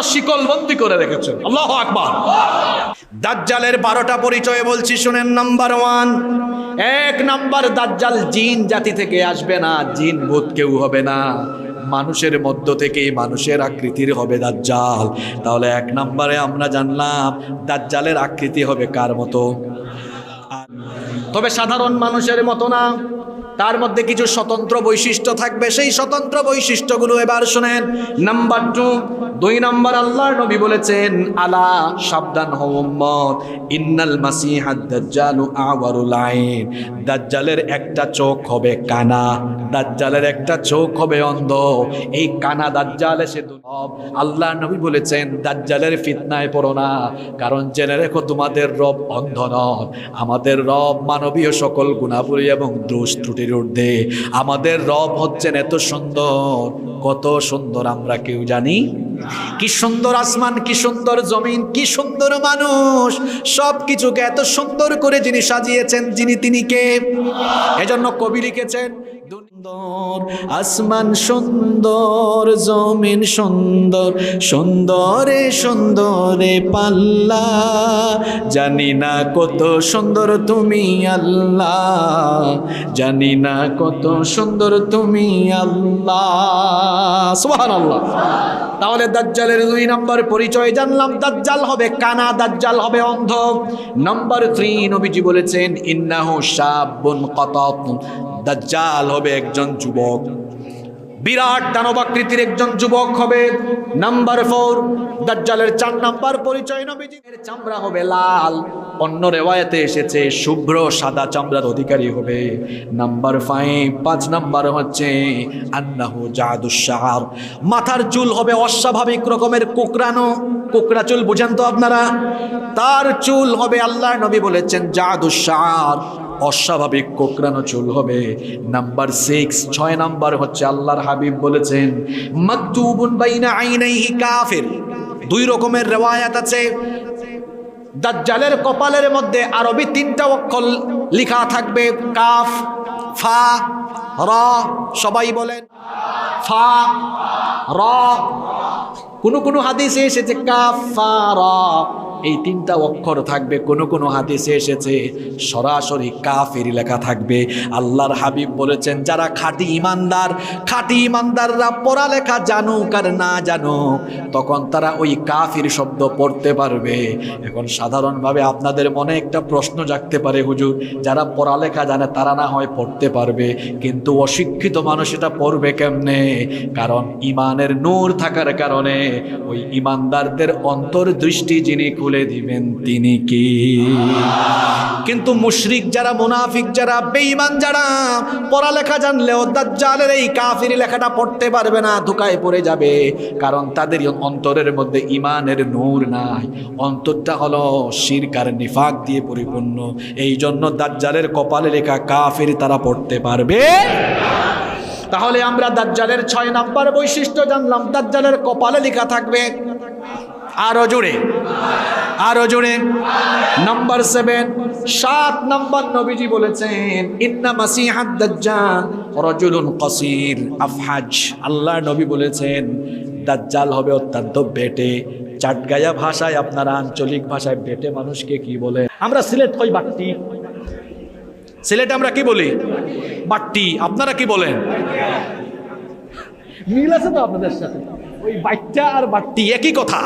আল্লাহ শিকলবন্দি করে রেখেছেন। আল্লাহু আকবার। দাজ্জালের 12টা পরিচয় বলছি, শুনেন। নাম্বার 1, এক নাম্বার, দাজ্জাল জিন জাতি থেকে আসবে না, জিন ভূত কেউ হবে না, মানুষের মধ্য থেকেই মানুষের আকৃতির হবে দাজ্জাল। তাহলে এক নম্বরে আমরা জানলাম দাজ্জালের আকৃতি হবে কার মতো? তবে সাধারণ মানুষের মতো না, তার মধ্যে কিছু স্বতন্ত্র বৈশিষ্ট্য থাকবে। সেই স্বতন্ত্র বৈশিষ্ট্যগুলো এবার শুনেন। নাম্বার 2 নম্বর, আল্লাহর নবী বলেছেন, আলা, সাবধান হও উম্মত, ইন্নাল মাসিহাদ দাজ্জালু আওয়ারুল আইন, দাজ্জালের একটা চোখ হবে কানা, দাজ্জালের একটা চোখ হবে অন্ধ। এই কানা দাজ্জাল এসে দুর্লভ। আল্লাহর নবী বলেছেন, দাজ্জালের ফিতনায় পড়ো না, কারণ জেনে রেখো তোমাদের রব অন্ধ নন, আমাদের রব মানবীয় সকল গুণাবলী এবং দোষ ত্রুটির ঊর্ধ্বে। আমাদের রব হচ্ছেন এত সুন্দর, কত সুন্দর আমরা কেউ জানি? কি সুন্দর আসমান, কি সুন্দর জমিন, কি সুন্দর মানুষ, সব কিছুকে এত সুন্দর করে যিনি সাজিয়েছেন, তিনি কে? এজন্য কবি লিখেছেন, সুন্দর আসমান সুন্দর, জমিন সুন্দর, সুন্দরে সুন্দরে পাল্লা, জানি না কত সুন্দর তুমি আল্লাহ, জানি না কত সুন্দর তুমি আল্লাহ। সুবহানাল্লাহ। তাহলে দাজ্জালের 2 নম্বর পরিচয় জানলাম, দাজ্জাল হবে কানা, দাজ্জাল হবে অন্ধ। নাম্বার 3, নবীজি বলেছেন, ইন্নাহু শাবুন কাতাত, দাজ্জাল হবে একজন যুবক, বিরাট দানবাকৃতির একজন যুবক হবে। নাম্বার 4, দাজ্জালের 4 নাম্বার পরিচয়, নবীজির চামড়া হবে লাল, অন্য রেওয়ায়াতে এসেছে শুভ্র সাদা চামড়ার অধিকারী হবে। নাম্বার 5 নাম্বার হচ্ছে আন্নাহু জাদুশ শাআর, মাথার চুল হবে অস্বাভাবিক রকমের কোকড়ানো, কোকড়া চুল বুঝেন তো আপনারা? তার চুল হবে, আল্লাহর নবী বলেছেন, জাদুশ শাআর, অস্বাভাবিক কোকড়ানো চুল হবে। নাম্বার 6 নাম্বার হচ্ছে আল্লাহর হাবিব বলেছেন, মাকতুবুন বাইনা আইনাইহি কাফির। 2 রকমের রিওয়ায়াত আছে। দাজ্জালের কপালের মধ্যে আরবি 3টা অক্ষর লেখা থাকবে, কাফ, ফা, রা। সবাই বলেন ফা, রা। কোন হাদিসে এসেছে কাফ, ফা, রা, এই 3টা অক্ষর থাকবে। কোন হাদিসে এসেছে সরাসরি কাফের লেখা থাকবে। আল্লাহর হাবিব বলেছেন, যারা খাঁটি ইমানদার, খাঁটি ইমানদাররা পড়ালেখা জানুক আর না জানুক, তখন তারা ওই কাফির শব্দ পড়তে পারবে। এখন সাধারণভাবে আপনাদের মনে একটা প্রশ্ন জাগতে পারে, হুজুর, যারা পড়ালেখা জানে তারা না হয় পড়তে পারবে, কিন্তু অশিক্ষিত মানুষ এটা পড়বে কেমনে? কারণ ইমানের নূর থাকার কারণে ওই ইমানদারদের অন্তর্দৃষ্টি যিনি খুলে দিবেন তিনি কি? কিন্তু মুশরিক যারা, মুনাফিক যারা, বেঈমান যারা, পড়ালেখা জানলেও দাজ্জালের এই কাফির লেখাটা পড়তে পারবে না, ধোঁকায় পড়ে যাবে। কারণ তাদের অন্তরের মধ্যে ইমানের নূর নাই, অন্তরটা হলো শিরক আর নিফাক দিয়ে পরিপূর্ণ। এই জন্য দাজ্জালের কপালে লেখা কাফির তারা পড়তে পারবে। তাহলে আমরা দাজ্জালের 6 নাম্বার বৈশিষ্ট্য জানলাম, দাজ্জালের কপালে লেখা থাকবে, আরো জোরে, আরো জোরে। নাম্বার 7 নাম্বার, নবীজি বলেছেন, ইন্না মাসিহাদ দাজ্জাল রাজুলুন কাসীর আফহাজ। আল্লাহ নবী বলেছেন, দাজ্জাল হবে অত্যন্ত বেটে। চাটগায়া ভাষায়, আপনারা আঞ্চলিক ভাষায় বেটে মানুষকে কি বলে? আমরা সিলেট কই বাট্টি, সিলেটে আমরা কি বলি? বাট্টি। আপনারা কি বলেন? মিল আছে তো আপনাদের সাথে? ওই বাচ্চা আর বাট্টি একই কথা।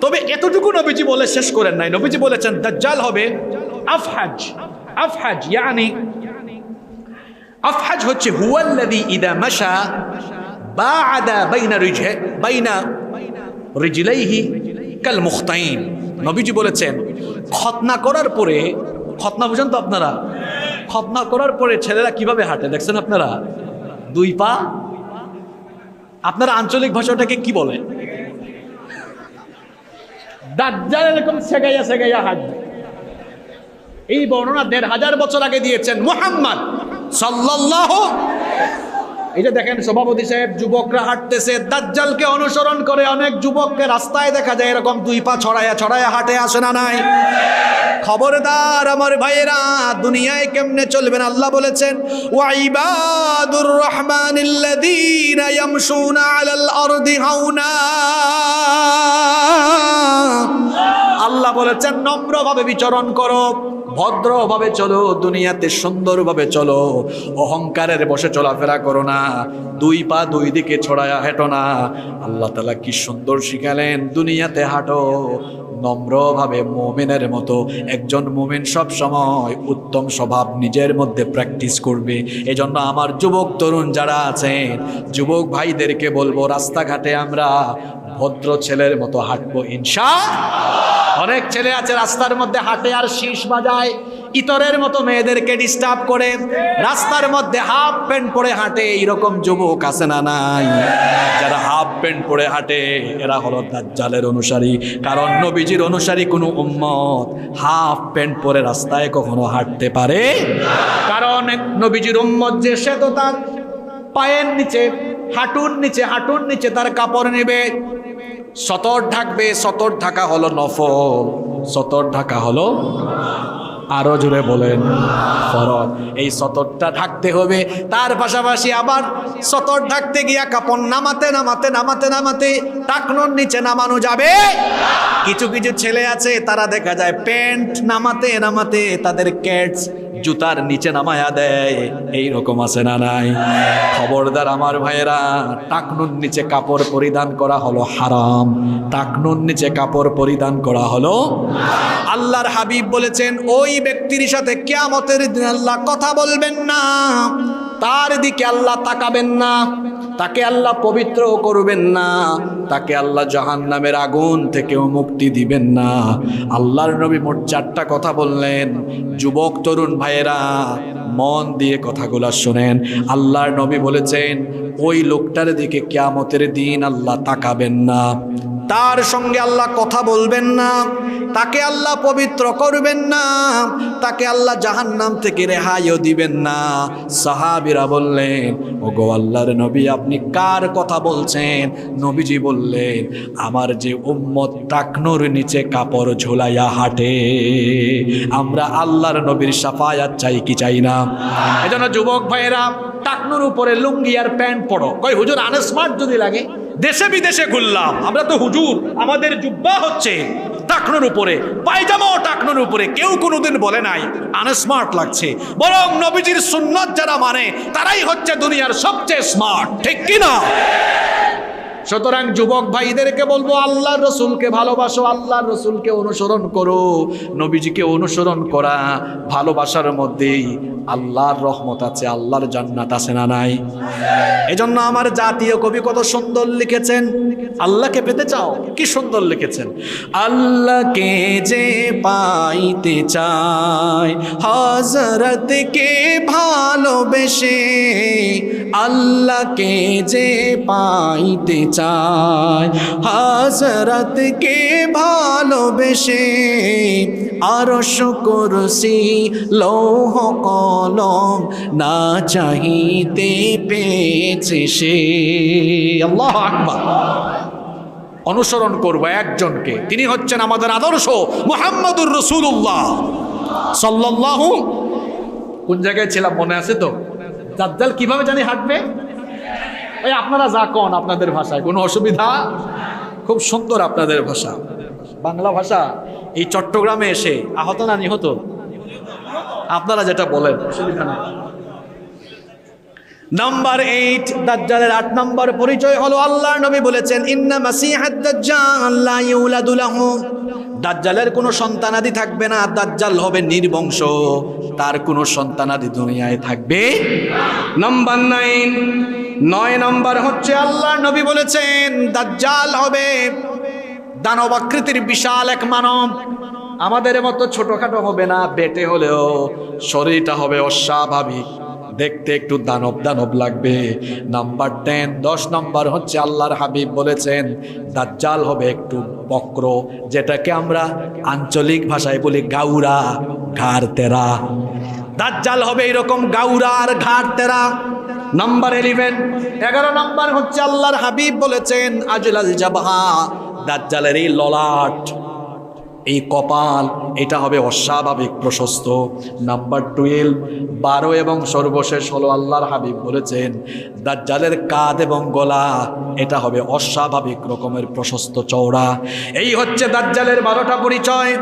তবে এতটুকু নবীজি বলে শেষ করেন নাই। নবীজি বলেছেন, দাজ্জাল হবে আফহাজ। আফহাজ ইয়ানি, আফহাজ হচ্ছে হুয়াল্লাযী ইযা মাশা বা'আদা বাইনা রিজলাইহি কাল মুখতাইন। নবীজি বলেছেন, খতনা করার পরে, খতনা বুঝেন তো আপনারা? খতনা করার পরে ছেলেরা কিভাবে হাঁটে দেখছেন আপনারা? 2 পা। আপনারা আঞ্চলিক ভাষাটাকে কি বলে? দাজ্জাল এরকম সেগাইয়া সেগাইয়া হাঁটবে। এই বর্ণনা 1500 বছর আগে দিয়েছেন মুহাম্মদ সাল্লাল্লাহু। এই যে দেখেন সভাপতি সাহেব, যুবকরা হাঁটতেছে, দাজ্জালকে অনুসরণ করে অনেক যুবককে রাস্তায় দেখা যায় এরকম 2 পা ছড়ায়া ছড়ায়া হাঁটে, আসে না নাই? খবরদার আমার ভাইয়েরা, দুনিয়ায় কেমনে চলবেন? আল্লাহ বলেছেন, ওয়া ইবাদুর রহমানিল্লাযীনা ইয়ামশুনা আলাল আরদি হাওনা। বলেছেন নম্রভাবে বিচরণ করো, ভদ্রভাবে চলো, দুনিয়াতে সুন্দরভাবে চলো, অহংকারের বসে চলাফেরা করো না, দুই পা দুই দিকে ছড়ায়া হেঁটো না। আল্লাহ তাআলা কি সুন্দর শিখালেন, দুনিয়াতে হাঁটো নম্রভাবে মুমিনের মতো। একজন মুমিন সব সময় উত্তম স্বভাব নিজের মধ্যে প্র্যাকটিস করবে। এজন্য আমার যুবক তরুণ যারা আছেন, যুবক ভাইদেরকে বলবো, রাস্তাঘাটে আমরা ভদ্র ছেলের মতো হাঁটবো ইনশাআল্লাহ। অনেক ছেলে আছে রাস্তার মধ্যে হাঁটে আর শীষ বাজায়, ইতরের মতো মেয়েদেরকে ডিস্টার্ব করে, রাস্তার মধ্যে হাফ প্যান্ট পরে হাঁটে। এইরকম যুবক আছে না নাই? যারা হাফ প্যান্ট পরে হাঁটে এরা হলো দাজ্জালের অনুসারী। কারণ নবীজির অনুসারী কোনো উম্মত হাফ প্যান্ট পরে রাস্তায় কখনো হাঁটতে পারে? কারণ নবীজির উম্মত যে, সে তো তার পায়ের নিচে, হাঁটুর নিচে তার কাপড় নেবে, সতর ঢাকবে। সতর ঢাকা হলো নফল, সতর ঢাকা হলো, আরো জোরে বলেন, ফরজ। এই সতরটা ঢাকতে হবে। তার পাশাপাশি আবার সতর ঢাকতে গিয়া কাপড় নামাতে টাকনোর নিচে নামানো যাবে। কিছু কিছু ছেলে আছে, তারা দেখা যায় প্যান্ট নামাতে তাদের ক্যাটস জুতার নিচে নামায়া দেয়। এইরকম আছে না নাই? খবরদার আমার ভাইয়েরা, টাকনুর নিচে কাপড় পরিধান করা হলো হারাম। টাকনুর নিচে কাপড় পরিধান করা হলো। আল্লাহর হাবিব বলেছেন, ওই ব্যক্তির সাথে কিয়ামতের দিন আল্লাহ কথা বলবেন না, তার দিকে আল্লাহ তাকাবেন না, তাকে আল্লাহ পবিত্র করবেন না, তাকে আল্লাহ জাহান্নামের আগুন থেকেও মুক্তি দিবেন না। আল্লাহর নবী মোট 4টা কথা বললেন। যুবক তরুণ ভাইয়েরা মন দিয়ে কথাগুলো শোনেন। আল্লাহর নবী বলেছেন, ওই লোকটার দিকে কিয়ামতের দিন আল্লাহ তাকাবেন না, তার সঙ্গে আল্লাহ কথা বলবেন না, তাকে আল্লাহ পবিত্র করবেন না, তাকে আল্লাহ জাহান্নাম থেকে রেহাইও দিবেন না। সাহাবীরা বললেন, ওগো আল্লাহর নবী, আপনি কার কথা বলছেন? নবীজি বললেন, আমার যে উম্মত টাকনোর নিচে কাপড় ঝোলাইয়া হাঁটে। আমরা আল্লাহর নবীর শাফায়াত চাই কি চাই না? এজন্য যুবক ভাইয়েরা, টাকনোর উপরে লুঙ্গি আর প্যান্ট পরো। কই হুজুর আনস্মার্ট যদি লাগে? দেশে বিদেশে ঘুরলাম আমরা তো হুজুর, আমাদের জুব্বা হচ্ছে টাকনোর উপরে, পায়জামাও টাকনোর উপরে। কেউ কোনোদিন বলে নাই আনস্মার্ট লাগছে। বরং নবীজির সুন্নাত যারা মানে তারাই হচ্ছে দুনিয়ার সবচেয়ে স্মার্ট, ঠিক কিনা? সুতরাং যুবক ভাইদেরকে বলবো, আল্লাহর রসুলকে ভালোবাসো, আল্লাহর রসুলকে অনুসরণ করো। নবীজিকে অনুসরণ করা ভালোবাসার মধ্যেই আল্লাহর রহমত আছে, আল্লাহর জান্নাত আছে না নাই? এজন্য আমার জাতীয় কবি কত সুন্দর লিখেছেন, আল্লাহকে পেতে চাও, কি সুন্দর লিখেছেন। আল্লাহকে যে পাইতে চাই হযরতকে ভালোবেসে, আল্লাহকে যে পাইতে চাই হযরতকে ভালোবেসে, আরশ কুরসি লৌহ কলম না চাহিতে পেয়েছে সে। আল্লাহু আকবার। অনুসরণ করবো একজনকে, তিনি হচ্ছেন আমাদের আদর্শ মুহাম্মদুর রাসূলুল্লাহ সাল্লাল্লাহু। কোন জায়গায় ছিলাম মনে আছে তো? দাজ্জাল কিভাবে জানি হাঁটবে? ওই আপনারা যা কোন আপনাদের ভাষায়, কোনো অসুবিধা? খুব সুন্দর আপনাদের ভাষা, বাংলা ভাষা। এই চট্টগ্রামে এসে আহত না নিহত? আপনারা যেটা বলেন, অসুবিধা নেই। নাম্বার 8, দাজ্জালের 8 নম্বর পরিচয় হলো, আল্লাহর নবী বলেছেন, ইন্না মাসিহাদ দাজ্জাল লা ইউলাদু লাহু। দাজ্জালের কোনো সন্তানাদি থাকবে না, দাজ্জাল হবে নির্বংশ, তার কোনো সন্তানাদি দুনিয়ায় থাকবে। নাম্বার 9 নম্বর হচ্ছে, আল্লাহর নবী বলেছেন, দাজ্জাল হবে দানব আকৃতির বিশাল এক মানব। আমাদের মতো ছোটখাটো হবে না, বেটে হলেও শরীরটা হবে অস্বাভাবিক, দেখতে একটু দানব লাগবে। নাম্বার 10 নম্বর হচ্ছে, আল্লাহর হাবিব বলেছেন, দাজ্জাল হবে একটু বক্র, যেটাকে আমরা আঞ্চলিক ভাষায় বলি গাউরা, ঘাড় তেরা। দাজ্জাল হবে এরকম গাউরা আর ঘাড় তেরা। নাম্বার 11 নম্বর হচ্ছে, আল্লাহর হাবিব বলেছেন, আজলাল জাবহা, দাজ্জালের এই ললাট, এই কপাল এটা হবে অস্বাভাবিক প্রশস্ত। নাম্বার 12, 12 এবং সর্বশেষ হলো আল্লাহর হাবিব বলেছেন দাজ্জালের কাঁধ এবং গলা এটা হবে অস্বাভাবিক রকমের প্রশস্ত চওড়া। এই হচ্ছে দাজ্জালের 12টা পরিচয়।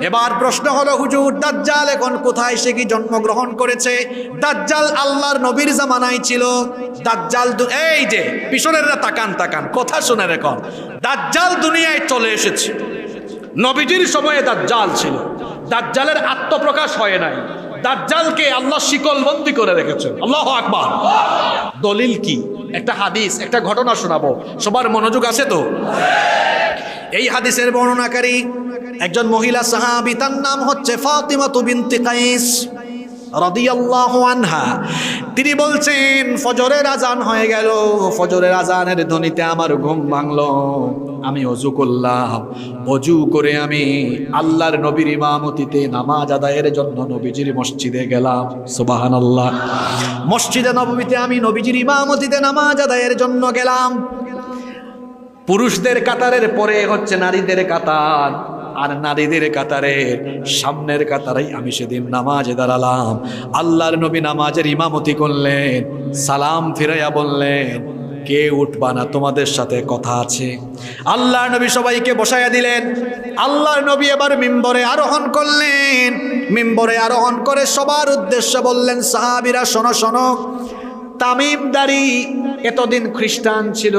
এবার প্রশ্ন হলো হুজুর দাজ্জাল এখন কোথায়, সে কি জন্মগ্রহণ করেছে? দাজ্জাল আল্লাহর নবীর জামানায় ছিল। দাজ্জাল এই যে পিছনের তাকান কথা শুনে রেখুন, দাজ্জাল দুনিয়ায় চলে এসেছে, নবীজির সময়ে দাজ্জাল ছিল। দাজ্জালের আত্মপ্রকাশ হয় নাই, দাজ্জালকে আল্লাহ শিকলবন্দি করে রেখেছেন। আল্লাহু আকবার। দলিল কি? একটা হাদিস, একটা ঘটনা শোনাবো, সবার মনোযোগ আছে তো? এই হাদিসের বর্ণনাকারী একজন মহিলা সাহাবী, তার নাম হচ্ছে ফাতিমা বিনতে কাইস রাদিয়াল্লাহু আনহা। তিনি বলছেন ফজরের আজান হয়ে গেল, ফজরের আজানের ধ্বনিতে আমার ঘুম ভাঙলো, আমি অজু করলাম, অজু করে আমি আল্লাহর নবীর ইমামতিতে নামাজ আদায়ের জন্য নবীজির মসজিদে গেলাম। সুবহানাল্লাহ। মসজিদে নববীতে আমি নবীজির ইমামতিতে নামাজ আদায়ের জন্য গেলাম। পুরুষদের কাতারের পরে হচ্ছে নারীদের কাতার, আর নারীদের কাতারের সামনের কাতারেই আমি সেদিন নামাজে দাঁড়ালাম। আল্লাহর নবী নামাজের ইমামতি করলেন, সালাম ফিরাইয়া বললেন কে উঠবা না, তোমাদের সাথে কথা আছে। আল্লাহর নবী সবাইকে বসাইয়া দিলেন। আল্লাহর নবী এবার মিম্বরে আরোহণ করলেন। মিম্বরে আরোহণ করে সবার উদ্দেশ্যে বললেন সাহাবীরা শোনো শোনো, তামিমদারি এতদিন খ্রিস্টান ছিল,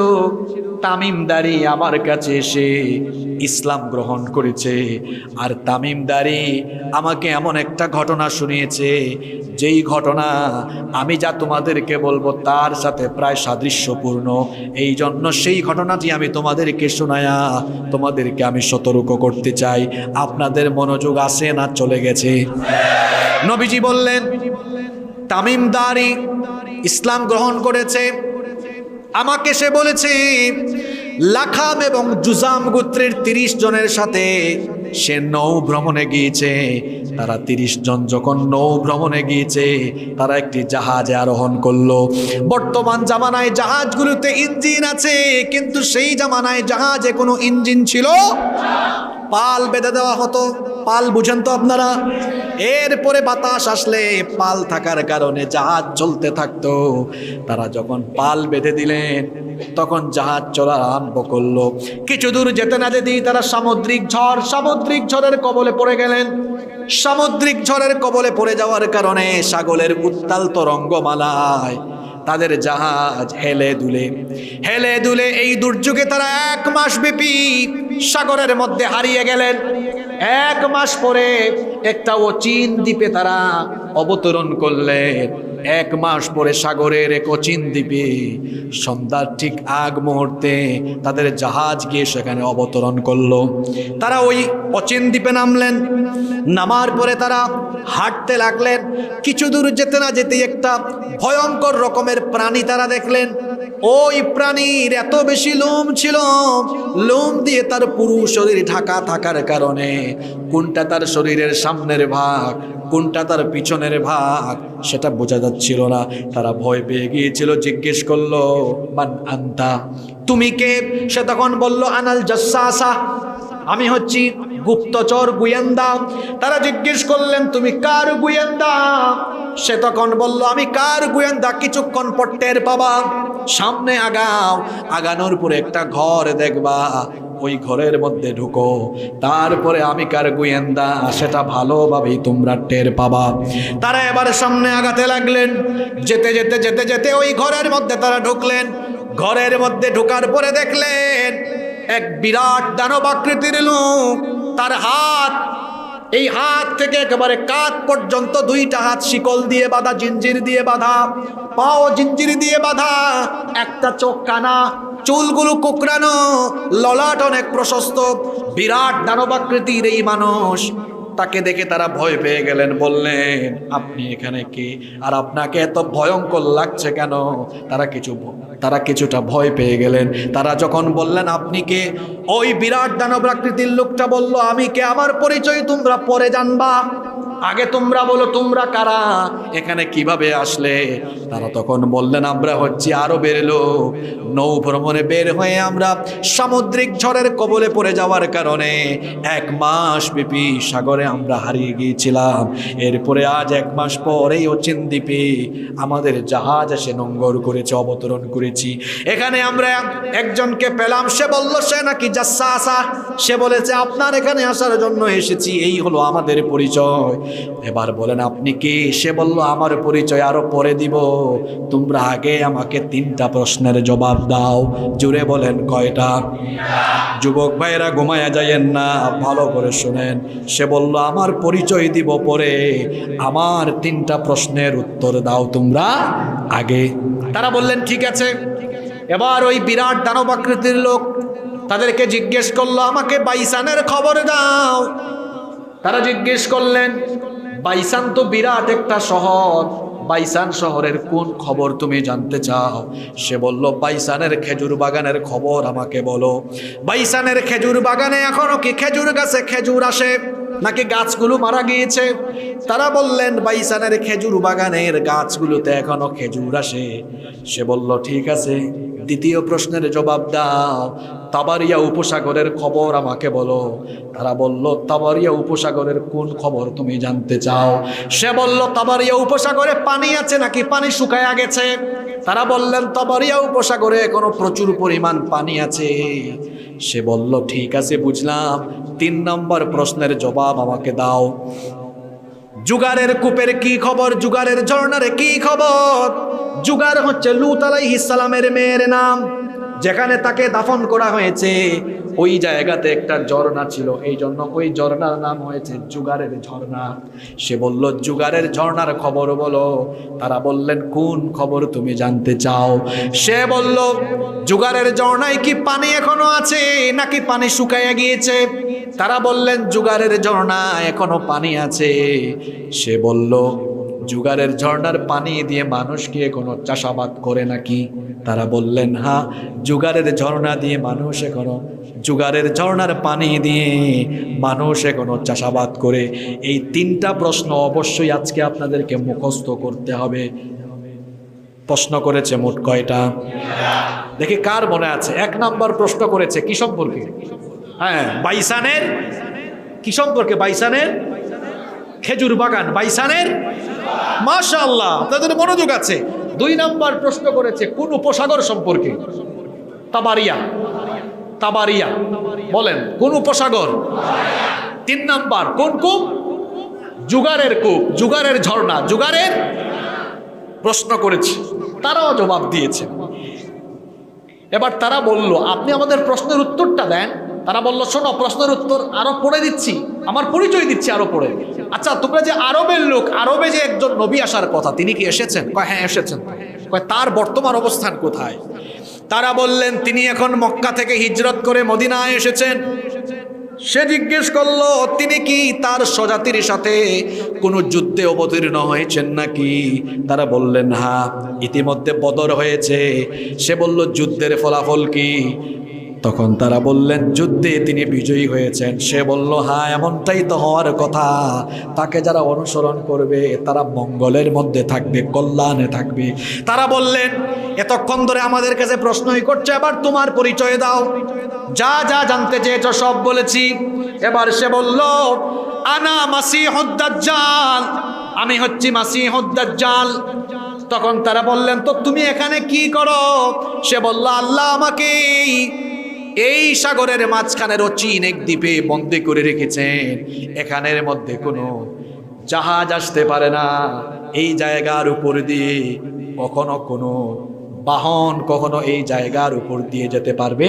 তামিমদারি আমার কাছে এসে ইসলাম গ্রহণ করেছে। আর তামিমদারি আমাকে এমন একটা ঘটনা শুনিয়েছে, যেই ঘটনা আমি যা তোমাদেরকে বলবো তার সাথে প্রায় সাদৃশ্যপূর্ণ। এই জন্য সেই ঘটনাটি আমি তোমাদেরকে শোনায়া তোমাদেরকে আমি সতর্ক করতে চাই। আপনাদের মনোযোগ আছে না চলে গেছে? নবীজি বললেন তামিমদারি ইসলাম গ্রহণ করেছে, আমাকে সে বলেছে লাখাম এবং জুজাম গোত্রের 30 জনের সাথে সে নৌ ভ্রমণে গিয়েছে। তারা 30 জন যখন নৌ ভ্রমণে গিয়েছে, তারা একটি জাহাজে আরোহণ করলো। বর্তমান জামানায় জাহাজগুলোতে ইঞ্জিন আছে, কিন্তু সেই জামানায় জাহাজে কোনো ইঞ্জিন ছিল, পাল বেঁধে দেওয়া হতো। পাল বুঝেন তো আপনারা? এরপরে বাতাস আসলে পাল থাকার কারণে জাহাজ চলতে থাকতো। তারা যখন পাল বেঁধে দিলেন তখন জাহাজ চলা আরম্ভ করলো। কিছু দূর যেতে না যেতেই তারা সামুদ্রিক ঝড়ের কবলে পড়ে গেলেন। সামুদ্রিক ঝড়ের কবলে পড়ে যাওয়ার কারণে সাগরের উত্তাল তরঙ্গমালায় তাদের জাহাজ হেলে দুলে এই দুর্যোগে তারা 1 মাস ব্যাপী সাগরের মধ্যে হারিয়ে গেলেন। 1 মাস পরে একটা অচিন দ্বীপে তারা অবতরণ করলেন। 1 মাস পরে সাগরের এক অচিন দ্বীপে সন্ধ্যার ঠিক আগ মুহূর্তে তাদের জাহাজ গিয়ে সেখানে অবতরণ করলো। তারা ওই অচিন দ্বীপে নামলেন। নামার পরে তারা হাঁটতে লাগলেন। কিছু দূর যেতে না যেতেই একটা ভয়ঙ্কর রকমের প্রাণী তারা দেখলেন। ওই প্রাণীর এত বেশি লোম ছিল, লোম দিয়ে তার পুরো শরীর ঢাকা থাকার কারণে কোনটা তার শরীরের সামনের ভাগ, কোনটা তার পিছনের ভাগ সেটা বোঝা যাচ্ছিল না। তারা ভয় পেয়ে গিয়েছিল। জিজ্ঞেস করলো মান আনতা, তুমি কে? সে তখন বলল আনাল জাসসাসা, আমি হচ্ছি গুপ্তচর গোয়েন্দা। তারা জিজ্ঞেস করলেন তুমি কার গোয়েন্দা? সে তখন বলল আমি কার গোয়েন্দা কিছুক্ষণ পর টের পাবা। সামনে আগাও, আগানোর পরে একটা ঘর দেখবা, ওই ঘরের মধ্যে ঢুকো, তারপরে আমি কার গোয়েন্দা সেটা ভালোভাবেই তোমরা টের পাবা। তারা এবার সামনে আগাতে লাগলেন। যেতে যেতে যেতে যেতে ওই ঘরের মধ্যে তারা ঢুকলেন। ঘরের মধ্যে ঢোকার পরে দেখলেন এক বিরাট দানব আকৃতির লোক। তার হাত, এই হাত থেকে একেবারে কাঁধ পর্যন্ত 2টা হাত শিকল দিয়ে বাঁধা, জিঞ্জির দিয়ে বাঁধা, পাও জিঞ্জির দিয়ে বাঁধা, একটা চোখ কানা, চুলগুলো কুকরানো, ললাট অনেক প্রশস্ত, বিরাট দানবাকৃতির এই মানুষ। তাকে দেখে তারা ভয় পেয়ে গেলেন। বললেন আপনি এখানে কে, আর আপনাকে এত ভয়ঙ্কর লাগছে কেন? তারা কিছুটা ভয় পেয়ে গেলেন। তারা যখন বললেন আপনি কে, ওই বিরাট দানব আকৃতির লোকটা বলল আমি কে, আমার পরিচয় তোমরা পরে জানবা। আগে তোমরা বলো তোমরা কারা, এখানে কিভাবে আসলে? তারা তখন বললেন আমরা হচ্ছি আরবের লোক, নৌ ভ্রমণে বের হয়ে আমরা সামুদ্রিক ঝড়ের কবলে পড়ে যাওয়ার কারণে 1 মাস ব্যাপী সাগরে আমরা হারিয়ে গিয়েছিলাম। এরপরে আজ 1 মাস পর এই অচিন দ্বীপে আমাদের জাহাজ এসে নোঙ্গর করেছে, অবতরণ করেছি। এখানে আমরা একজনকে পেলাম, সে বলল সে নাকি জাসসাসা, সে বলেছে আপনার এখানে আসার জন্য এসেছি, এই হলো আমাদের পরিচয়। এবার বলেন আপনি কি? সে বলল আমার পরিচয় আরো পরে দিব, তোমরা আগে আমাকে 3টা প্রশ্নের জবাব দাও। জুড়ে বলেন কয়টা? যুবক ভাইরা ঘুমায়া যায়েন না, ভালো করে শুনেন। সে বলল আমার পরিচয় দিব পরে, আমার 3টা প্রশ্নের উত্তর দাও তোমরা আগে। তারা বললেন ঠিক আছে। এবার ওই বিরাট দানব আকৃতির লোক তাদেরকে জিজ্ঞেস করলো আমাকে বাইসানের খবর দাও। তারা জিজ্ঞেস করলেন বাইসান তো বিরাট একটা শহর, বাইসান শহরের কোন খবর তুমি জানতে চাও? সে বলল বাইসানের খেজুর বাগানের খবর আমাকে বলো। বাইসানের খেজুর বাগানে এখনো কি খেজুর গাছে খেজুর আসে নাকি গাছগুলো মারা গিয়েছে? তারা বললেন বাইসানের খেজুর বাগানের গাছগুলোতে এখনো খেজুর আসে। সে বলল ঠিক আছে, 2য় প্রশ্নের জবাব দাও, তাবারিয়া উপসাগরের খবর আমাকে বলো। তারা বলল তাবারিয়া উপসাগরের কোন খবর তুমি জানতে চাও? সে বলল তাবারিয়া উপসাগরে পানি আছে নাকি পানি শুকায়া গেছে? তারা বললেন তাবারিয়া উপসাগরে এখনো প্রচুর পরিমাণ পানি আছে। সে বলল ঠিক আছে বুঝলাম, 3 নম্বর প্রশ্নের জবাব আমাকে দাও। জুগারের কূপের কি খবর? জুগারের ঝর্ণার কি খবর? জুগার হচ্ছে লূত আলাইহিস সালামের মেয়ের নাম, যেখানে তাকে দাফন করা হয়েছে ওই জায়গাতে একটা ঝর্ণা ছিল, এই জন্য ওই ঝর্ণার নাম হয়েছে জুগারের ঝর্ণা। সে বলল জুগারের ঝর্ণার খবর বলো। তারা বললেন কোন খবর তুমি জানতে চাও? সে বলল জুগারের ঝর্ণায় কি পানি এখনো আছে নাকি পানি শুকাইয়া গিয়েছে? তারা বললেন জুগারের ঝর্ণা এখনো পানি আছে। সে বলল জুগারের ঝর্ণার পানি দিয়ে মানুষ কি এখনো চাষাবাদ করে নাকি? তারা বললেন হ্যাঁ, জুগারের ঝর্ণা দিয়ে মানুষ এখনো, জুগারের ঝর্ণার পানি দিয়ে মানুষ এখনো চাষাবাদ করে। এই 3টা প্রশ্ন অবশ্যই আজকে আপনাদেরকে মুখস্থ করতে হবে। প্রশ্ন করেছে মোট কয়টা? দেখি কার মনে আছে। 1 নম্বর প্রশ্ন করেছে কি সম্পর্কে? হ্যাঁ, বাইসানের কি সম্পর্কে? বাইসানের খেজুর বাগান, বাইসানের, মাশাআল্লাহ আপনাদের মনোযোগ আছে। 2 নম্বর প্রশ্ন করেছে কোন উপসাগর সম্পর্কে? তাবারিয়া। তাবারিয়া বলেন কোন উপসাগর? 3 নম্বর কোন কূপ? জুগারের কূপ, জুগারের ঝর্ণা, জুগারের প্রশ্ন করেছে, তারাও জবাব দিয়েছে। এবার তারা বলল আপনি আমাদের প্রশ্নের উত্তরটা দেন। তারা বলল শোনো, প্রশ্নের উত্তর আরো পড়ে দিচ্ছি, আমার পরিচয় দিচ্ছি আরো পড়ে। আচ্ছা তোমরা যে আরবের লোক, আরবে যে একজন নবী আসার কথা, তিনি কি এসেছেন? কয় হ্যাঁ এসেছেন। কয় তার বর্তমান অবস্থান কোথায়? তারা বললেন তিনি এখন মক্কা থেকে হিজরত করে মদিনায় এসেছেন। সে জিজ্ঞেস করলো তিনি কি তার স্বজাতির সাথে কোনো যুদ্ধে অবতীর্ণ হয়েছেন নাকি? তারা বললেন হ্যাঁ, ইতিমধ্যে বদর হয়েছে। সে বলল যুদ্ধের ফলাফল কি? তখন তারা বললেন যুদ্ধে তিনি বিজয়ী হয়েছেন। সে বলল হ্যাঁ, এমনটাই তো হওয়ার কথা। তাকে যারা অনুসরণ করবে তারা মঙ্গলের মধ্যে থাকবে, কল্যাণে থাকবে। তারা বললেন এতক্ষণ ধরে আমাদের কাছে প্রশ্নই করছে, এবার তোমার পরিচয় দাও। যা যা জানতে চেয়েছো সব বলেছি। এবার সে বলল আনা মাসিহুদ দাজ্জাল, আমি হচ্ছি মাসিহুদ দাজ্জাল। তখন তারা বললেন তো তুমি এখানে কি করো? সে বলল আল্লাহ আমাকে এই সাগরের মাঝখানের অচিন এক দ্বীপে বন্দী করে রেখেছেন, এখানের মধ্যে কোনো জাহাজ আসতে পারে না। এই জায়গার উপর দিয়ে কখনো কোনো বাহন কখনো এই জায়গার উপর দিয়ে যেতে পারবে।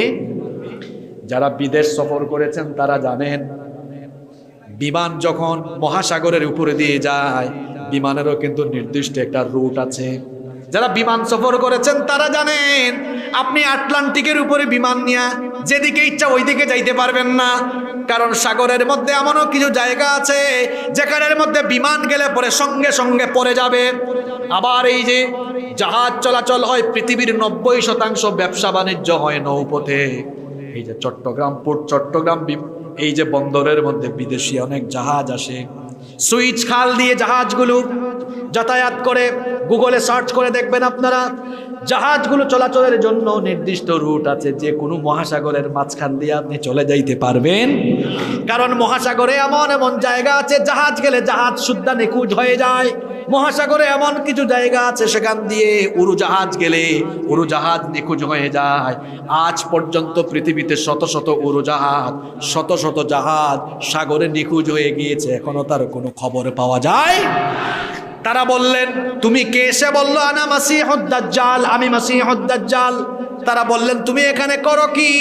যারা বিদেশ সফর করেছেন তারা জানেন, বিমান যখন মহাসাগরের উপরে দিয়ে যায়, বিমানেরও কিন্তু নির্দিষ্ট একটা রুট আছে। যারা বিমান সফর করেছেন তারা জানেন আপনি আটলান্টিকের উপরে বিমান নিয়ে যেদিকে ইচ্ছা ওইদিকে যাইতে পারবেন না, কারণ সাগরের মধ্যে এমনও কিছু জায়গা আছে যেখানের মধ্যে বিমান গেলে পরে সঙ্গে সঙ্গে পড়ে যাবে। আবার এই যে জাহাজ চলাচল হয়, পৃথিবীর 90% ব্যবসা বাণিজ্য হয় নৌপথে। এই যে চট্টগ্রাম পোর্ট, চট্টগ্রাম এই যে বন্দরের মধ্যে বিদেশি অনেক জাহাজ আসে, সুইচ খাল দিয়ে জাহাজগুলো যাতায়াত করে। গুগলে সার্চ করে দেখবেন আপনারা, জাহাজগুলো চলাচলের জন্য নির্দিষ্ট রুট আছে, যে কোনো মহাসাগরের মাঝখান দিয়ে আপনি চলে যাইতে পারবেন। কারণ মহাসাগরে এমন এমন জায়গা আছে, জাহাজ গেলে জাহাজ শুদ্ধা নিখোঁজ হয়ে যায়। মহাসাগরে এমন কিছু জায়গা আছে, সেখান দিয়ে উড়োজাহাজ গেলে উড়োজাহাজ নিখোঁজ হয়ে যায়। আজ পর্যন্ত পৃথিবীতে শত শত উড়োজাহাজ, শত শত জাহাজ সাগরে নিখোঁজ হয়ে গিয়েছে, এখনো তার কোনো খবর পাওয়া যায়। তারা বললেন, তুমি কে? সে বলল, আনা মাসিহুদ দাজ্জাল, আমি মাসিহুদ দাজ্জাল। তারা বললেন, তুমি এখানে করো কি?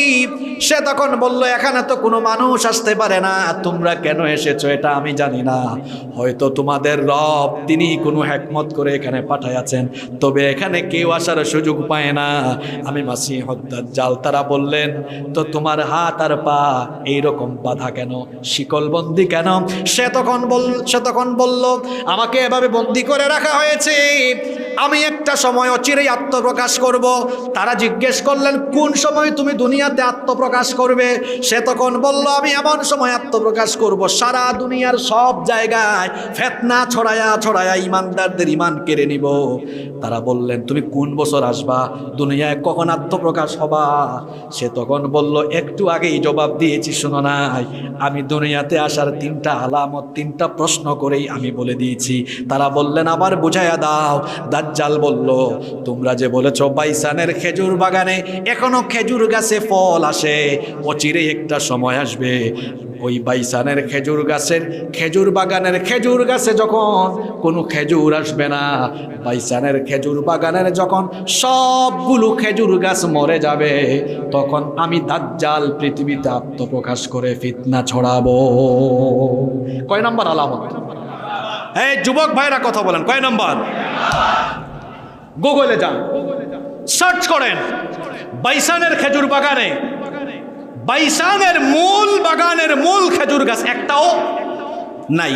সে তখন বলল, এখানে তো কোনো মানুষ আসতে পারে না, তোমরা কেন এসেছো এটা আমি জানি না, হয়তো তোমাদের রব তিনি কোনো হিকমত করে এখানে পাঠাইয়াছেন, তবে এখানে কেউ আসার সুযোগ পায় না, আমি মাসিহুদ দাজ্জাল। তারা বললেন, তো তোমার হাত আর পা এইরকম বাঁধা কেন, শিকলবন্দি কেন? সে তখন বলল, আমাকে এভাবে বন্দি করে রাখা হয়েছে, আমি একটা সময় অচিরেই আত্মপ্রকাশ করব। তারা জিজ্ঞেস করলেন, কোন সময় তুমি দুনিয়াতে আত্মপ্রকাশ করবে? সে তখন বলল, আমি এমন সময় আত্মপ্রকাশ করব, সারা দুনিয়ার সব জায়গায় ফিতনা ছড়ায়া ছড়ায়া ইমানদারদের ইমান কেড়ে নিব। তারা বললেন, তুমি কোন বছর আসবা, দুনিয়ায় কখন আত্মপ্রকাশ হবা? সে তখন বলল, একটু আগেই জবাব দিয়েছি, শোনো নাই, আমি দুনিয়াতে আসার 3টা আলামত, 3টা প্রশ্ন করেই আমি বলে দিয়েছি। তারা বললেন, আবার বুঝাইয়া দাও। দাজ্জাল বলল, তোমরা যে বলেছ বাইসানের খেজুর বাগানে এখনো খেজুর গাছে ফল আসে, অচিরেই একটা সময় আসবে ওই বাইসানের খেজুর বাগানের খেজুর গাছে যখন কোনো খেজুর আসবে না, বাইসানের খেজুর বাগানের যখন সবগুলো খেজুর গাছ মরে যাবে, তখন আমি দাজ্জাল পৃথিবীতে আত্মপ্রকাশ করে ফিতনা ছড়াবো। কয় নাম্বার আলামত? এই যুবক ভাইরা কথা বলেন, কয় নাম্বার? গুগলে যান, সার্চ করেন বাইসানের খেজুর বাগানে, বাইসানের মূল বাগানের মূল খেজুর গাছ একটাও নাই।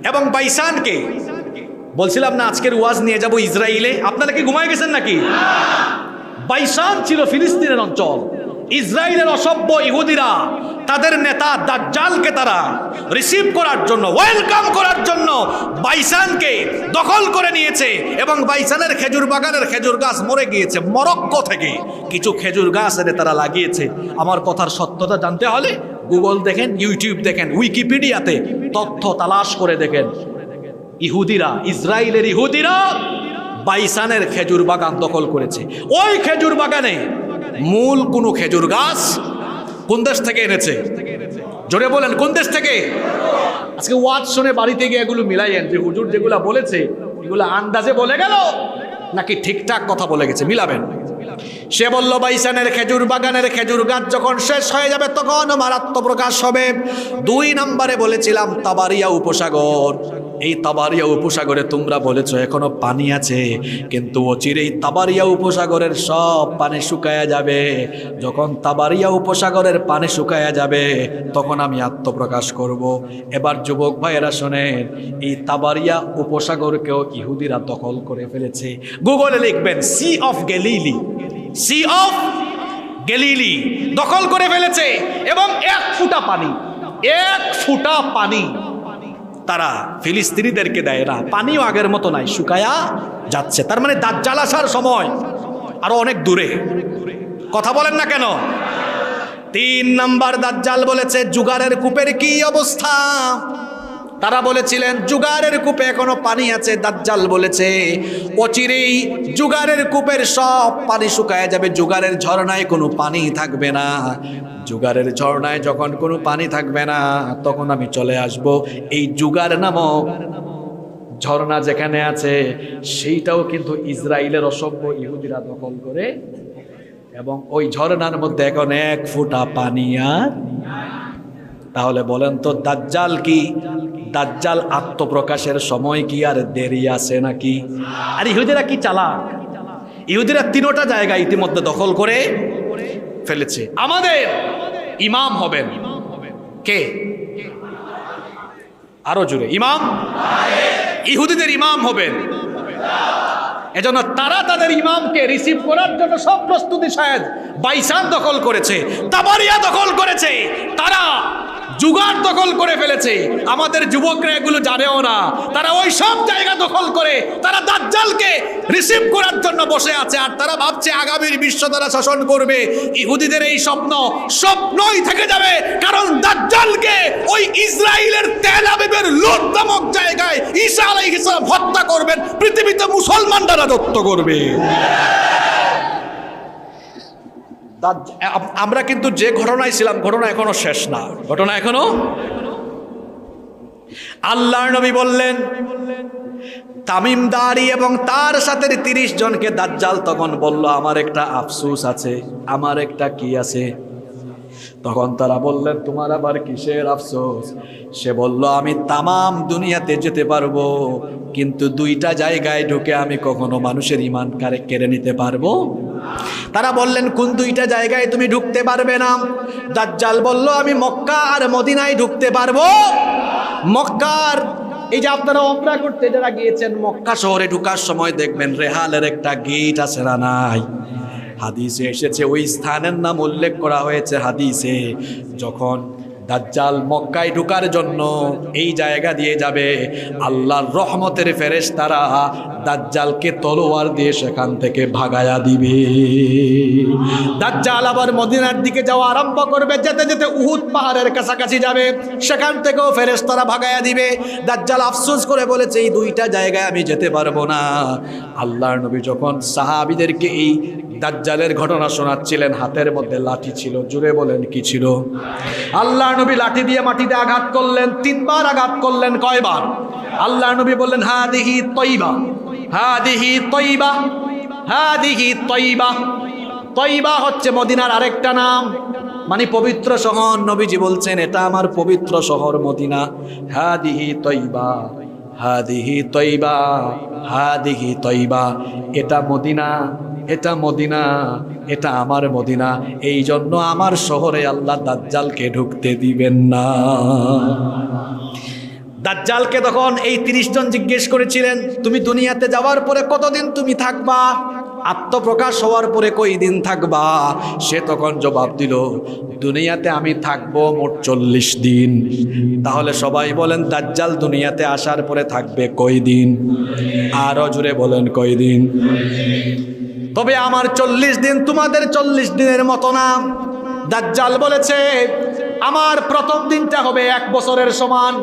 এবং বাইসানকে বলছিলাম না আজকের ওয়াজ নিয়ে যাব ইসরায়েলে, আপনারা কি ঘুমায় গেছেন নাকি? বাইসান ছিল ফিলিস্তিনের অঞ্চল। ইসরায়েলের অসভ্য ইহুদিরা তাদের নেতা দাজ্জালকে তারা রিসিভ করার জন্য, ওয়েলকাম করার জন্য বাইসানকে দখল করে নিয়েছে। এবং বাইসানের খেজুর বাগানের খেজুর গাছ মরে গিয়েছে। মরক্কো থেকে কিছু খেজুর গাছ এনে তারা লাগিয়েছে। আমার কথার সত্যতা জানতে হলে গুগল দেখেন, ইউটিউব দেখেন, উইকিপিডিয়াতে তথ্য তালাশ করে দেখেন। ইহুদিরা, ইসরায়েলের ইহুদিরা বাইসানের খেজুর বাগান দখল করেছে। ওই খেজুর বাগানে মূল কোনো খেজুর গাছ কোন দেশ থেকে এনেছে? জোরে বলেন, কোন দেশ থেকে? আজকে ওয়াজ শুনে বাড়িতে গিয়ে এগুলো মিলাইয়েন, যে হুজুর যেগুলা বলেছে এগুলো আন্দাজে বলে গেল নাকি ঠিকঠাক কথা বলে গেছে, মিলাবেন। সে বলল, বাইসানের খেজুর বাগানের খেজুর গাছ যখন শেষ হয়ে যাবে তখন আমার আত্মপ্রকাশ হবে। 2 নম্বরে বলেছিলাম তাবারিয়া উপসাগর। এই তাবারিয়া উপসাগরে তোমরা বলেছো এখনো পানি আছে, কিন্তু অচিরেই তাবারিয়া উপসাগরের সব পানি শুকায়া যাবে। যখন তাবারিয়া উপসাগরের পানি শুকায়া যাবে তখন আমি আত্মপ্রকাশ করব। এবার যুবক ভাইয়েরা শোনেন, এই তাবারিয়া উপসাগরকেও ইহুদিরা দখল করে ফেলেছে। গুগলে লিখবেন sea of Galilee, sea of Galilee দখল করে ফেলেছে। এবং 1 ফুটা পানি তারা ফিলিস্তিনিদেরকে দেয় না। পানিও আগের মতো নাই, শুকায়া যাচ্ছে। তার মানে দাজ্জাল আসার সময় আরো অনেক দূরে। কথা বলেন না কেন? 3 নাম্বার দাজ্জাল বলেছে জুগারের কূপের কি অবস্থা। তারা বলেছিলেন জুগারের কূপে এখনো পানি আছে। দাজ্জাল বলেছে অচিরেই জুগারের কূপের সব পানি শুকায় যাবে, জুগারের ঝর্ণায় কোনো পানি থাকবে না। জুগারের ঝর্ণায় যখন কোনো পানি থাকবে না তখন আমি চলে আসব। এই জুগার নামক ঝর্ণা যেখানে আছে সেইটাও কিন্তু ইসরায়েলের অসভ্য ইহুদিরা দখল করে, এবং ওই ঝর্ণার মধ্যে এখন 1 ফোঁটা পানি আর। তাহলে বলেন তো দাজ্জাল কি, দাজ্জাল আত্মপ্রকাশের সময় কি আর দেরি আছে নাকি? আর ইহুদিরা কি চালাক, ইহুদিরা 3টা জায়গা ইতিমধ্যে দখল করে ফেলেছে। আমাদের ইমাম হবেন কে? আরো জোরে, ইমাম। ইহুদিদের ইমাম হবেন। এজন্য তারা তাদের ইমামকে রিসিভ করার জন্য সব প্রস্তুতি শায়দ বাইসান দখল করেছে, তাবারিয়া দখল করেছে। তারা জুগাড় দখল করে ফেলেছে। আমাদের যুবকরা এগুলো জানেও না, তারা ওই সব জায়গা দখল করে তারা দাজ্জালকে রিসিভ করার জন্য বসে আছে। আর তারা ভাবছে আগামীর বিশ্ব তারা শাসন করবে। ইহুদিদের এই স্বপ্ন স্বপ্নই থেকে যাবে, কারণ দাজ্জালকে ওই ইসরায়েলের তেল আবিবের লুট নামক জায়গায় ঈসা আলাইহিস সালাম হত্যা করবেন, পৃথিবীতে মুসলমানরা রাজত্ব করবে। আমরা কিন্তু যে ঘটনায় ছিলাম, ঘটনা এখনো শেষ না, ঘটনা এখনো। আল্লাহর নবী বললেন তামিম দারি এবং তার সাথে 30 জনকে দাজ্জাল তখন বলল, আমার একটা আফসোস আছে, আমার একটা কি আছে। তখন তারা বললেন, তোমার আবার কিসের আফসোস? সে বলল, আমি তামাম দুনিয়াতে যেতে পারবো, কিন্তু 2টা জায়গায় ঢুকে আমি কখনো মানুষের ঈমান কেড়ে নিতে পারবো। তারা বললেন, কোন 2টা জায়গায় তুমি ঢুকতে পারবে না? দাজ্জাল বলল, আমি মক্কা আর মদিনায় ঢুকতে পারবো। মক্কার, এই যে আপনারা উমরা করতে যারা গিয়েছেন, মক্কা শহরে ঢোকার সময় দেখবেন রেহালের একটা গেট আছে না নাই? হাদিসে এসেছে, ওই স্থানের নাম উল্লেখ করা হয়েছে হাদিসে। যখন দাজ্জাল মক্কায় ঢোকার জন্য এই জায়গা দিয়ে যাবে, আল্লাহর রহমতের ফেরেশতারা দাজ্জালকে তলোয়ার দিয়ে সেখান থেকে ভাগায়া দিবে। দাজ্জাল আবার মদিনার দিকে যাওয়া আরম্ভ করবে, যেতে যেতে উহুদ পাহাড়ের কাছাকাছি যাবে, সেখান থেকেও ফেরেশতারা ভাগায়া দিবে। দাজ্জাল আফসোস করে বলেছে, এই 2টা জায়গায় আমি যেতে পারবো না। আল্লাহর নবী যখন সাহাবীদেরকে এই দাজ্জালের ঘটনা শোনাচ্ছিলেন, হাতের মধ্যে লাঠি ছিল। জুড়ে বলেন, কি ছিল? আল্লাহর নবী লাঠি দিয়ে মাটিতে আঘাত করলেন, 3 বার আঘাত করলেন। কয়বার? আল্লাহর নবী বললেন, হাদিহি তয়বা, হাদিহি তয়বা, হাদিহি তয়বা। তয়বা হচ্ছে মদিনার আরেকটা নাম, মানে পবিত্র শহর। নবীজি বলছেন, এটা আমার পবিত্র শহর মদিনা। হাদিহি তয়বা, হাদিহি তয়বা, হাদিহি তয়বা। এটা মদিনা, এটা মদিনা, এটা আমার মদিনা। এই জন্য আমার শহরে আল্লাহ দাজ্জালকে ঢুকতে দিবেন না। দাজ্জালকে তখন এই 30 জন জিজ্ঞেস করেছিলেন, তুমি দুনিয়াতে যাওয়ার পরে কতদিন তুমি থাকবা? আত্মপ্রকাশ হওয়ার পরে কই দিন থাকবা? সে তখন জবাব দিল, দুনিয়াতে আমি থাকবো মোট 40 দিন। তাহলে সবাই বলেন, দাজ্জাল দুনিয়াতে আসার পরে থাকবে কই দিন? আরো জুড়ে বলেন, কই দিন? তবে আমার 40 দিন তোমাদের 40 দিনের মতো না। দাজ্জাল বলেছে, আমার প্রথম দিনটা হবে 1 বছরের সমান।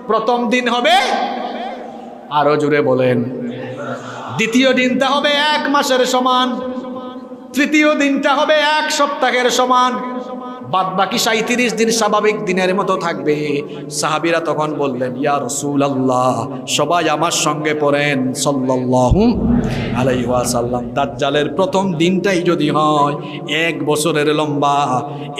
প্রথম দিন হবে, আরো জুড়ে বলেন, দ্বিতীয় দিনটা হবে 1 মাসের সমান, তৃতীয় দিনটা হবে 1 সপ্তাহের সমান, বাদ বাকি 37 দিন স্বাভাবিক দিনের মতো থাকবে। সাহাবীরা তখন বললেন, ইয়া রাসূলুল্লাহ, সবাই আমার সঙ্গে পড়েন সাল্লাল্লাহু আলাইহি ওয়াসাল্লাম। দাজ্জালের প্রথম দিনটাই যদি হয় 1 বছরের লম্বা,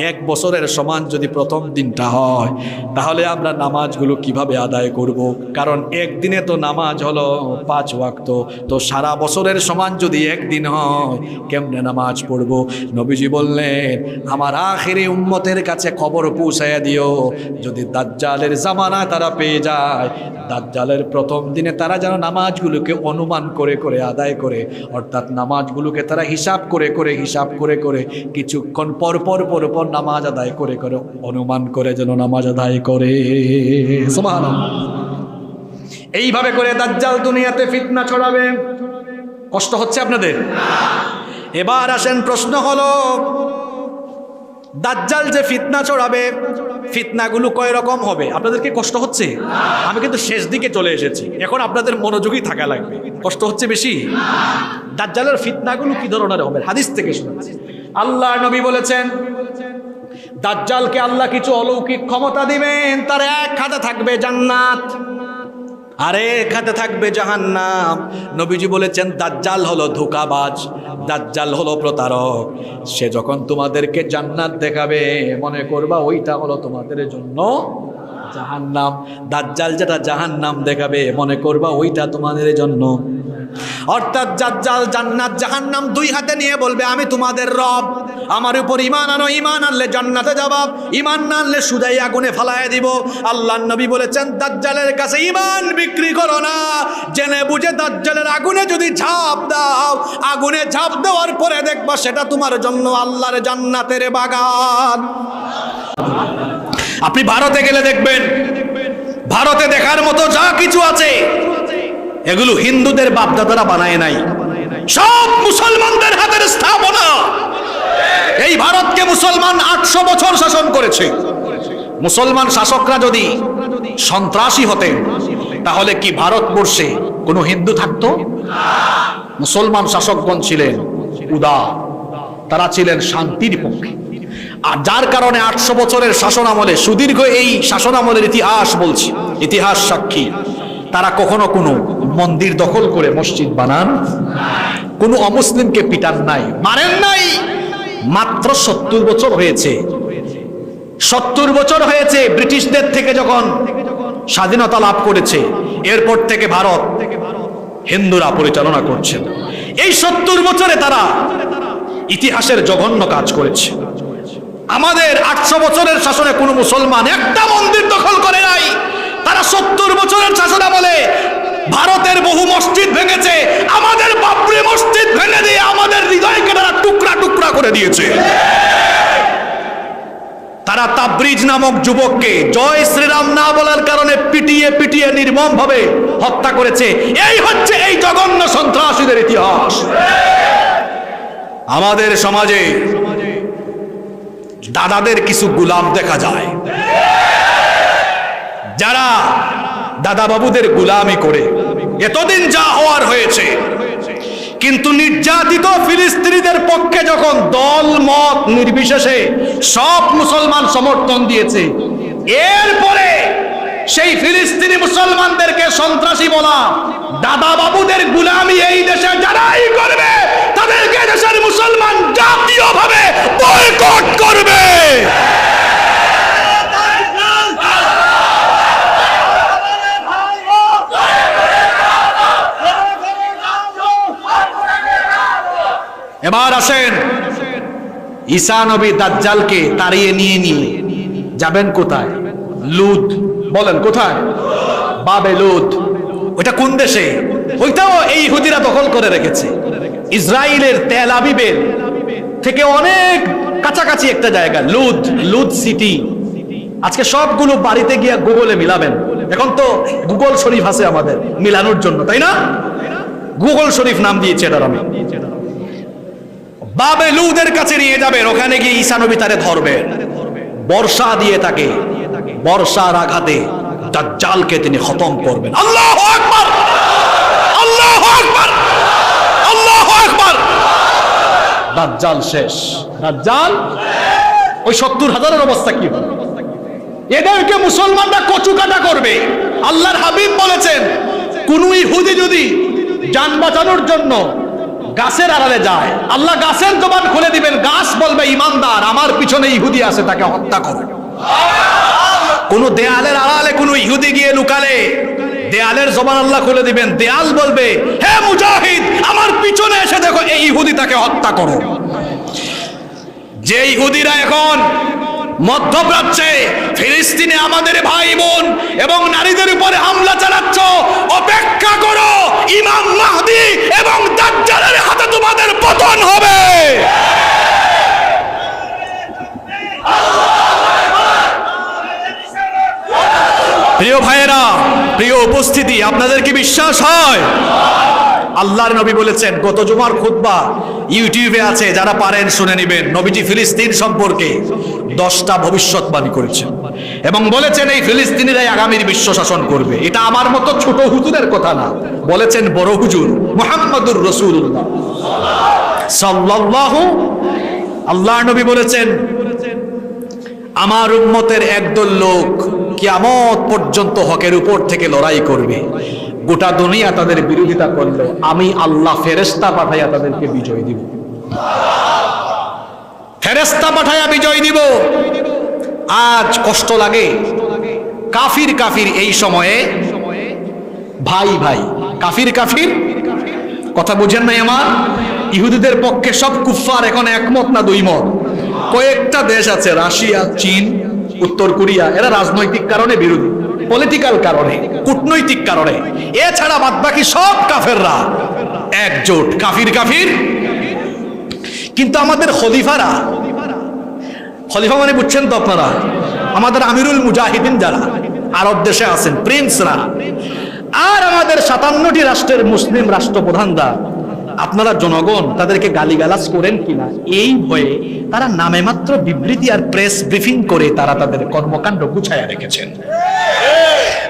1 বছরের সমান যদি প্রথম দিনটা হয়, তাহলে আমরা নামাজগুলো কিভাবে আদায় করব? কারণ একদিনে তো নামাজ হলো 5 ওয়াক্ত, তো সারা বছরের সমান যদি একদিন হয়, কেমনে নামাজ পড়ব? নবীজি বললেন, আমার আখিরে উম্মতের কাছে খবর পৌঁছায়া দিও, যদি দাজ্জালের জামানা তারা পেয়ে যায়, দাজ্জালের প্রথম দিনে তারা যেন নামাজগুলোকে অনুমান করে করে আদায় করে, অর্থাৎ নামাজগুলোকে তারা হিসাব করে করে কিছুক্ষণ পর পর নামাজ আদায় করে অনুমান করে যেন নামাজ আদায় করে। সুবহানাল্লাহ। এইভাবে করে দাজ্জাল দুনিয়াতে ফিতনা ছড়াবে। কষ্ট হচ্ছে আপনাদের? এবার আসেন, প্রশ্ন হলো, দাজ্জাল যে ফিতনা ছড়াবে, ফিতনাগুলো কয় রকম হবে? আপনাদের কি কষ্ট হচ্ছে? আমি কিন্তু শেষ দিকে চলে এসেছি, এখন আপনাদের মনোযোগী থাকা লাগবে। কষ্ট হচ্ছে বেশি? দাজ্জালের ফিতনাগুলো কি ধরনের হবে? হাদিস থেকে শুনুন। আল্লাহর নবী বলেছেন, দাজ্জালকে আল্লাহ কিছু অলৌকিক ক্ষমতা দিবেন। তার 1 হাতে থাকবে জান্নাত, আর 1 হাতে থাকবে জাহান্নাম। নবীজি বলেছেন, দাজ্জাল হলো ধোঁকাবাজ, দাজ্জাল হলো প্রতারক। সে যখন তোমাদেরকে জান্নাত দেখাবে, মনে করবা ওইটা হলো তোমাদের জন্য জাহান্নাম। দাজ্জাল যেটা জাহান্নাম দেখাবে, মনে করবা ওইটা তোমাদের জন্য। অর্থাৎ দাজ্জাল জান্নাত জাহান্নাম 2 হাতে নিয়ে বলবে, আমি তোমাদের রব, আমার উপর ঈমান আনো, ঈমান আনলে জান্নাতে যাবা, ঈমান না আনলে সুদাই আগুনে ফালায় দিব। আল্লাহর নবী বলেছেন, দাজ্জালের কাছে ঈমান বিক্রি করো না। জেনে বুঝে দাজ্জালের আগুনে যদি ঝাঁপ দাও, আগুনে ঝাঁপ দেওয়ার পরে দেখবা সেটা তোমার জন্য আল্লাহর জান্নাতের বাগান। আপনি ভারতে গেলে দেখবেন, ভারতে দেখার মতো যা কিছু আছে এগুলো হিন্দুদের বাপদাদারা বানায় নাই, সব মুসলমানদের হাতের স্থাপনা। এই ভারতকে মুসলমান 800 বছর শাসন করেছে। মুসলমান শাসকরা যদি সন্ত্রাসী হতেন তাহলে কি ভারতবর্ষে কোনো হিন্দু থাকতো? মুসলমান শাসকগণ ছিলেন উদার, তারা ছিলেন শান্তির পক্ষে। আর যার কারণে 800 বছরের শাসন আমলে, সুদীর্ঘ এই শাসন আমলের ইতিহাস বলছি, ইতিহাস সাক্ষী, তারা কখনো কোনো মন্দির দখল করে মসজিদ বানান, কোনো অমুসলিমকে পিটান নাই, মারেন নাই। মাত্র 70 বছর হয়েছে, 70 বছর হয়েছে ব্রিটিশদের থেকে যখন স্বাধীনতা লাভ করেছে, এরপর থেকে ভারত হিন্দুরা পরিচালনা করছেন। এই 70 বছরে তারা ইতিহাসের জঘন্য কাজ করেছে। আমাদের 800 বছরের শাসনে কোনো মুসলমান একটা মন্দির দখল করে নাই। তারা 70 বছরের শাসন আমলে ভারতের বহু মসজিদ ভেঙেছে, আমাদের বাবরি মসজিদ ভেঙে দিয়ে আমাদের হৃদয়কে তারা টুকরা টুকরা করে দিয়েছে। তারা তাবরিজ নামক যুবককে জয় শ্রীরাম না বলার কারণে পিটিয়ে পিটিয়ে নির্মম ভাবে হত্যা করেছে। এই হচ্ছে এই জঘন্য সন্ত্রাসীদের ইতিহাস। আমাদের সমাজে দাদাদের কিছু গোলাম দেখা যায়, যারা দাদা বাবুদের গোলামি করে এতদিন যা হওয়ার হয়েছে। কিন্তু নির্যাতিত ফিলিস্তিনিদের পক্ষে যখন দল মত নির্বিশেষে সব মুসলমান সমর্থন দিয়েছে, এরপরে সেই ফিলিস্তিনি মুসলমানদেরকে সন্ত্রাসী বলা, দাদা বাবুদের গোলামি এই দেশে যারাই করবে তাদেরকে দেশের মুসলমান জাতীয়ভাবে বয়কট করবে। এবার আসেন, ঈসা নবী দাজ্জালকে তাড়িয়ে নিয়ে যাবেন কোথায়? লুদ। বলেন কোথায়? বাবে লুদ। ওইটা কোন দেশে? ওইটাও এই ইহুদিরা দখল করে রেখেছে। ইসরায়েলের তেল আবিবের থেকে অনেক কাছাকাছি একটা জায়গা লুদ, লুদ সিটি। আজকে সবগুলো বাড়িতে গিয়ে গুগলে মিলাবেন। এখন তো গুগল শরীফ আছে আমাদের মিলানোর জন্য, তাই না? গুগল শরীফ নাম দিয়েছে এটার। আমি বাবে লুদের কাছে নিয়ে যাবেন, ওখানে গিয়ে ঈসা নবী তারে ধরবেন, বর্ষা দিয়ে তাকে, বর্ষার আঘাতে দাজ্জালকে তিনি খতম করবেন। আল্লাহু আকবার, আল্লাহু আকবার, আল্লাহু আকবার। দাজ্জাল শেষ, দাজ্জাল। ওই 70,000-এর অবস্থা কি হবে? এদেরকে মুসলমানরা কচুকাটা করবে। আল্লাহর হাবিব বলেছেন, কোন ইহুদি যদি জান বাঁচানোর জন্য গাছের আড়ালে যায়, আল্লাহ গাছের জবান খুলে দিবেন, গাছ বলবে ইমানদার, আমার পিছনে ইহুদি আছে, তাকে হত্যা করো। কোন দেয়ালের আড়ালে কোন ইহুদি গিয়ে লুকালে দেয়ালের জবান আল্লাহ খুলে দিবেন, দেয়াল বলবে হে মুজাহিদ, আমার পিছনে এসে দেখো এই ইহুদি, তাকে হত্যা করো। যে ইহুদিরা এখন মধ্যপ্রাচ্যে, ফিলিস্তিনে আমাদের ভাই বোন এবং নারীদের উপরে হামলা চালাচ্ছ, অপেক্ষা করো, ইমাম মাহদী এবং দাজ্জালের হাতে তোমাদের পতন হবে। প্রিয় ভাইয়েরা, প্রিয় উপস্থিতি, আপনাদের কি বিশ্বাস হয়? আল্লাহর নবী বলেছেন, গত জুমার খুতবা ইউটিউবে আছে, যারা পারেন শুনে নেবেন। নবীজি ফিলিস্তিন সম্পর্কে 10টা ভবিষ্যৎবাণী করেছেন এবং বলেছেন এই ফিলিস্তিনিরাই আগামীর বিশ্ব শাসন করবে। এটা আমার মতো ছোট হুজুরের কথা না, বলেছেন বড় হুজুর মুহাম্মদুর রাসূলুল্লাহ সাল্লাল্লাহু। আল্লাহর নবী বলেছেন, আমার উম্মতের একদল লোক কিয়ামত পর্যন্ত হকের উপর থেকে লড়াই করবে। গোটা দুনিয়া তাদের বিরোধিতা করলো, আমি আল্লাহ ফেরেশতা পাঠাইয়া তাদেরকে বিজয় দিব। ফেরেশতা পাঠাইয়া বিজয় দিব। আজ কষ্ট লাগে, কাফির কাফির এই সময়ে ভাই ভাই, কাফির কাফির কথা বুঝেন নাই আমার? ইহুদিদের পক্ষে সব কুফফার এখন একমত না দুই মত? কয়েকটা দেশ আছে, রাশিয়া, চীন, উত্তর কোরিয়া, এরা রাজনৈতিক কারণে বিরোধী, পলিটিক্যাল কারণে, কূটনৈতিক কারণে। এছাড়া বাদ বাকি সব কাফেররা একজোট, কাফির কাফির। কিন্তু আমাদের খলিফারা, খলিফা মানে বুঝছেন তো আপনারা, আমাদের আমিরুল মুজাহিদিন যারা আরব দেশে আছেন, প্রিন্সরা, আর আমাদের 57টি রাষ্ট্রের মুসলিম রাষ্ট্রপ্রধানরা, আপনারা জনগণ তাদেরকে গালিগালাজ করেন কিনা এই ভয়ে তারা নামে মাত্র বিবৃতি আর প্রেস ব্রিফিং করে তারা তাদের কর্মকাণ্ড গুছায়া রেখেছেন।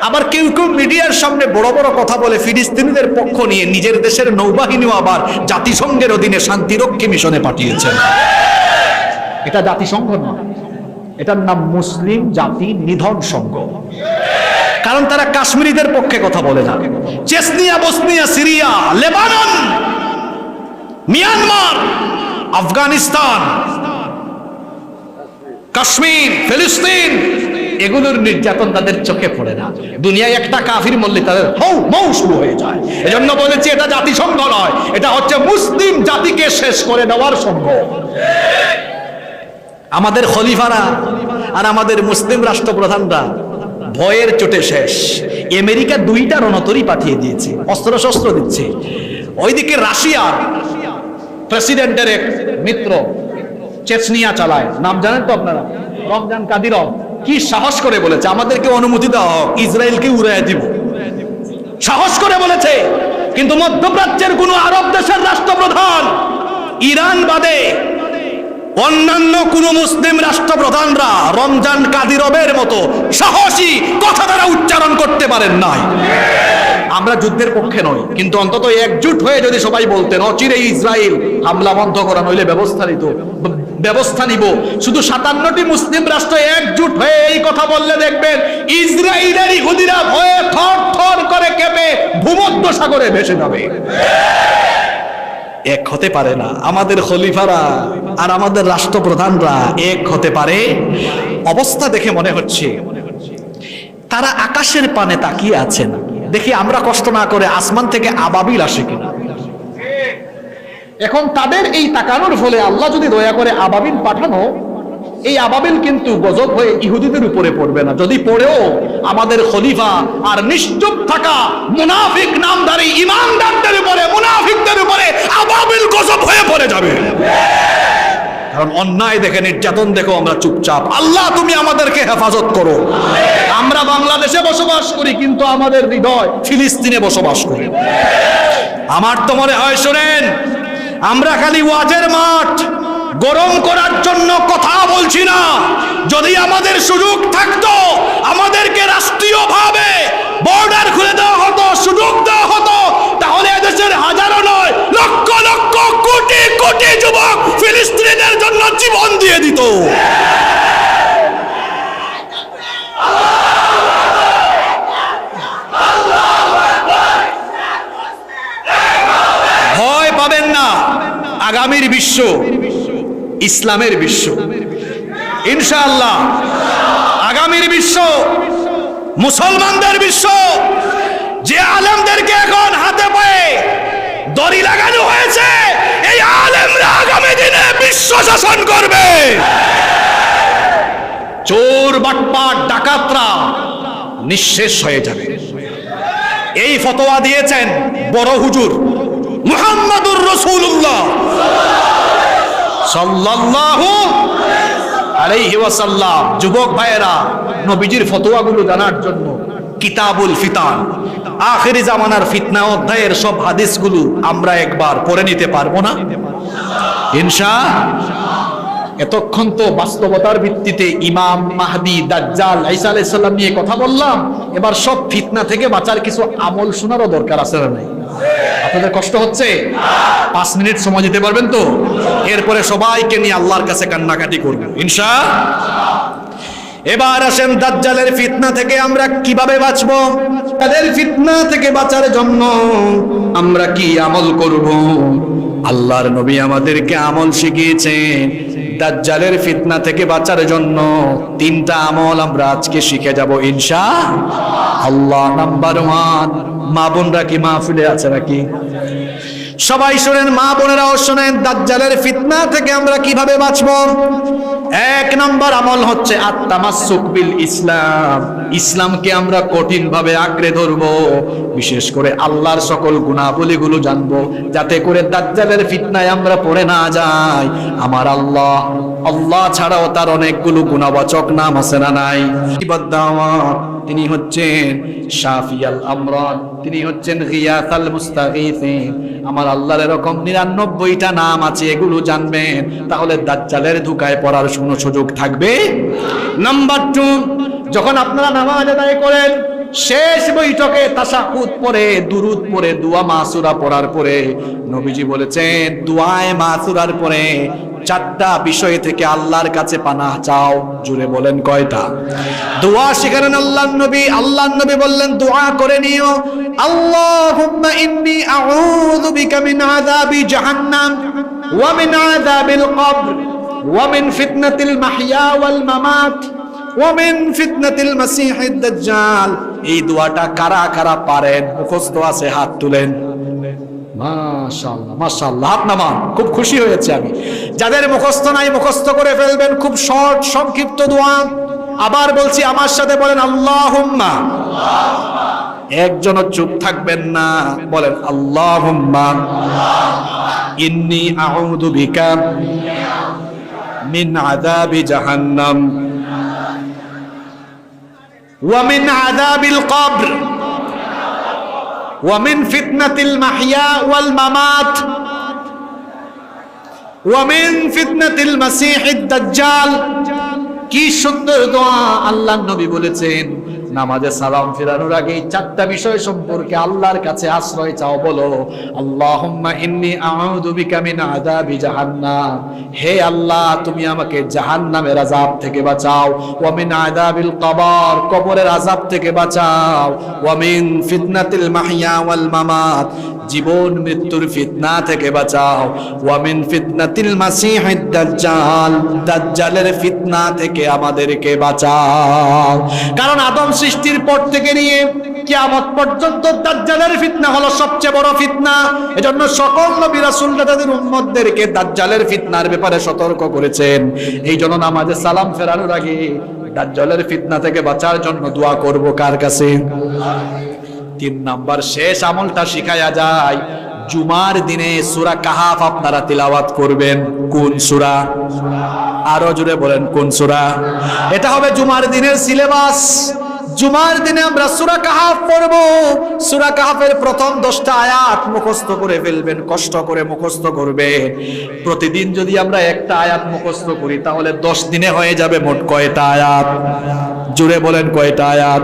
আবার কেউ কেউ মিডিয়ার সামনে বড় বড় কথা বলে ফিলিস্তিনিদের পক্ষ নিয়ে নিজের দেশের নৌবাহিনীও আবার জাতিসংঘের অধীনে শান্তিরক্ষী মিশনে পাঠিয়েছেন। এটা জাতিসংঘ নয়, এটার নাম মুসলিম জাতি নিধন সংঘ। কারণ তারা কাশ্মীরিদের পক্ষে কথা বলে না। Chechnya, Bosnia, Syria, Lebanon, Myanmar, Afghanistan, Kashmir, ফিলিস্তিন, এগুলোর নির্যাতন তাদের চোখে পড়ে না। দুনিয়ায় একটা কাফির মরলে তাদের হৌ মৌ শুরু হয়ে যায়। এজন্য বলেছি এটা জাতিসংঘ নয়, এটা হচ্ছে মুসলিম জাতিকে শেষ করে দেওয়ার সংঘ। আমাদের খলিফারা আর আমাদের মুসলিম রাষ্ট্রপ্রধানরা ভয়ের চোটে শেষ। আমেরিকা 2টা রণতরী পাঠিয়ে দিয়েছে, অস্ত্র শস্ত্র দিচ্ছে। ওইদিকে রাশিয়ার প্রেসিডেন্টের এক মিত্র চেচনিয়া চালায়, নাম জানেন তো আপনারা, রমজান কাদিরভ, কি সাহস করে বলেছে আমাদেরকে অনুমতি দেওয়া হোক, ইসরায়েলকে উড়াইয়া দিব, সাহস করে বলেছে। কিন্তু মধ্যপ্রাচ্যের কোন আরব দেশের রাষ্ট্রপ্রধান, ইরান বাদে অন্যান্য কোন মুসলিম রাষ্ট্রপ্রধানরা রমজান কাদিরভের মতো সাহসী কথা তারা উচ্চারণ করতে পারেন নাই। আমরা যুদ্ধের পক্ষে নই, কিন্তু অন্তত একজুট হয়ে যদি সবাই বলতেন অচিরে ইসরায়েল হামলা বন্ধ করা, নইলে ব্যবস্থা নিব। শুধু 57টি মুসলিম রাষ্ট্র একজুট হয়ে এই কথা বললে দেখবেন ইসরায়েলের ইহুদিরা ভয়ে থর থর করে কেঁপে ভূমধ্য সাগরে ভেসে যাবে। এক হতে পারে না। আমাদের খলিফারা আর আমাদের রাষ্ট্রপ্রধানরা এক হতে পারে? অবস্থা দেখে মনে হচ্ছে তারা আকাশের পানে তাকিয়ে আছেন। দেখি আমরা কষ্ট না করে আসমান থেকে আবাবিল আসে কিনা। এখন তাদের এই তাকানোর ফলে আল্লাহ যদি দয়া করে আবাবিল পাঠানো, এই আবাবিল কিন্তু গজব হয়ে ইহুদিদের উপরে পড়বে না। যদি পড়েও আমাদের খলিফা আর নিশ্চুপ থাকা মুনাফিক নামধারী ইমানদারদের উপরে, মুনাফিকদের উপরে আবাবিল গজব হয়ে পড়ে যাবে। কারণ অন্যায় দেখে, নির্যাতন দেখো আমরা চুপচাপ। আল্লাহ তুমি আমাদেরকে হেফাজত করো। আমরা বাংলাদেশে বসবাস করি, কিন্তু আমাদের হৃদয় ফিলিস্তিনে বসবাস করি। আমার তো মনে হয়, শোনেন, আমরা খালি ওয়াজের মাঠ গরম করার জন্য কথা বলছি না। যদি আমাদের সুযোগ থাকতো, আমাদেরকে রাষ্ট্রীয়ভাবে বর্ডার খুলে দেওয়া হতো, সুযোগ দেওয়া হতো, তাহলে এদেশের হাজারো নয় লক্ষ লক্ষ কোটি কোটি যুবক ফিলিস্তিনিদের জন্য জীবন দিয়ে দিত। ভয় পাবেন না। আগামীর বিশ্ব ইসলামের বিশ্ব, ইনশাআল্লাহ। আগামীর বিশ্ব মুসলমানদের বিশ্ব। যে আলেমদেরকে এখন হাতে পায়ে দড়ি লাগানো হয়েছে, এই আলেমরা আগামী দিনে বিশ্ব শাসন করবে। চোর, বাটপাট, ডাকাতরা নিঃশেষ হয়ে যাবে। এই ফতোয়া দিয়েছেন বড় হুজুর মুহাম্মদুর রাসূলুল্লাহ সাল্লাল্লাহু আলাইহি ওয়াসাল্লাম। যুবক ভাইয়েরা, নবীজির ফতোয়াগুলো জানার জন্য কিতাবুল ফিতান, আখিরি জামানার ফিতনা অধ্যায়ের সব হাদিসগুলো আমরা একবার পড়ে নিতে পারবো না ইনশাআল্লাহ। এতক্ষণ তো বাস্তবতার ভিত্তিতে ইমাম, মাহদি, দাজ্জাল, ঈসা আলাইহিস সালাম নিয়ে কথা বললাম। এবার সব ফিতনা থেকে বাঁচার কিছু আমল শোনারও দরকার আছে না নাই? আপনাদের কষ্ট হচ্ছে? 5 মিনিট সময় দিতে পারবেন তো? এরপরে সবাইকে নিয়ে আল্লাহর কাছে কান্নাকাটি করবেন ইনশাআল্লাহ। এবার আসেন দাজ্জালের ফিতনা থেকে আমরা কিভাবে বাঁচবো। তাদের ফিতনা থেকে বাঁচার জন্য আমরা কি আমল করব? আল্লাহর নবী আমাদেরকে আমল শিখিয়েছেন। দাজ্জালের ফিতনা থেকে বাঁচার জন্য 3টা আমল আমরা আজকে শিখে যাব ইনশাআল্লাহ। নাম্বার 1, মা বোনরা কি মাহফিলে আছে নাকি? সবাই শুনেন, মা বোনেরাও শুনেন, দাজ্জালের ফিতনা থেকে আমরা কিভাবে বাঁচব? এক নম্বর আমল হচ্ছে আত-তামাসসুক বিল ইসলাম। ইসলামকে আমরা কঠিন ভাবে আঁকড়ে ধরবো, বিশেষ করে আল্লাহর সকল গুণাবলীগুলো জানবো, যাতে করে দাজ্জালের ফিতনায় আমরা পড়ে না যাই। আমার আল্লাহ, আল্লাহ ছাড়াও তার অনেকগুলো গুণবাচক নাম আছে না নাই? তিনি হচ্ছেন শাফিয়াল আমরাদ, তিনি হচ্ছেন গিয়াসাল মুস্তাগীসিন। আমার আল্লাহর এরকম 99টা নাম আছে, এগুলো জানবেন, তাহলে দাজ্জালের ধোঁকায় পড়ার কোনো সুযোগ থাকবে। নাম্বার 2, যখন আপনারা নামাজ আদায় করেন, শেষ বৈঠকে তাশাহুদ পড়ে, দুরুদ পড়ে, দোয়া মাসুরা পড়ার পরে নবীজি বলেছেন, দোয়ায়ে মাসুরার পরে 4টা বিষয় থেকে আল্লাহর কাছে পানাহ চাও। জুড়ে বলেন কয়টা? দোয়া শিখালেন আল্লাহর নবী। আল্লাহর নবী বললেন, দোয়া করে নিও, আল্লাহুম্মা ইন্নী আউযু বিকা মিন আযাবি জাহান্নাম ওয়া মিন আযাবিল কবর ওয়া মিন ফিতনাতিল মাহইয়া ওয়াল মামাত ওয়া মিন ফিতনাতিল মাসিহিদ দাজ্জাল। এই দোয়াটা কারা কারা পারেন, মুখস্থ আছে? হাত তুলেন। মাশাআল্লাহ, মাশাআল্লাহ, হাত নামান, খুব খুশি হয়েছে আমি। যাদের মুখস্থ নাই, মুখস্থ করে ফেলবেন। খুব শর্ট, সংক্ষিপ্ত দোয়া। আবার বলছি, আমার সাথে বলেন, আল্লাহুম্মা। একজনও চুপ থাকবেন না, বলেন আল্লাহুম্মা ইন্নী আউযু বিকা মিন আযাবি জাহান্নাম ওয়া মিন আযাবিল কবর ওয়া মিন ফিতনাতিল মাহইয়া ওয়াল মামাত ওয়া মিন ফিতনাতিল মাসিহিদ দাজ্জাল। কি সুন্দর দোয়া! আল্লাহর নবী বলেছেন, নামাজে সালাম ফেরানোর আগে 4টা বিষয় সম্পর্কে আল্লাহর কাছে আশ্রয় চাও। বলো, আল্লাহুম্মা ইন্নী আউযু বিকা মিন আযাবি জাহান্নাম। হে আল্লাহ, তুমি আমাকে জাহান্নামের আযাব থেকে বাঁচাও। ওয়া মিন আযাবিল কবর, কবরের আযাব থেকে বাঁচাও। ওয়া মিন ফিতনাতিল মাহইয়া ওয়াল মামাত, জীবন মৃত্যুর ফিতনা থেকে বাঁচাও। ওয়া মিন ফিতনাতিল মাসিহিদ দাজ্জাল, দাজ্জালের ফিতনা থেকে আমাদেরকে বাঁচাও। কারণ আদম সৃষ্টির পর থেকে নিয়ে কিয়ামত পর্যন্ত দাজ্জালের ফিতনা হলো সবচেয়ে বড় ফিতনা। এজন্য সকল নবী রাসূলরা তাদের উম্মতদেরকে দাজ্জালের ফিতনার ব্যাপারে সতর্ক করেছেন। এই জন্য নামাজে সালাম ফেরানোর আগে দাজ্জালের ফিতনা থেকে বাঁচার জন্য দোয়া করব কার কাছে? 3 নাম্বার শেষ আমলটা শিখায়া যায়, জুমার দিনে সূরা কাহাফ আপনারা তিলাওয়াত করবেন। কোন সূরা? আরো জোরে বলেন, কোন সূরা? এটা হবে জুমার দিনের সিলেবাস। জুমার দিনে আমরা সূরা কাহাফ পড়ব। সূরা কাহাফের প্রথম 10টা আয়াত মুখস্থ করে ফেলবেন, কষ্ট করে মুখস্থ করবে। প্রতিদিন যদি আমরা একটা আয়াত মুখস্থ করি, তাহলে 10 দিনে হয়ে যাবে মোট কয়টা আয়াত? জুড়ে বলেন, কয়টা আয়াত?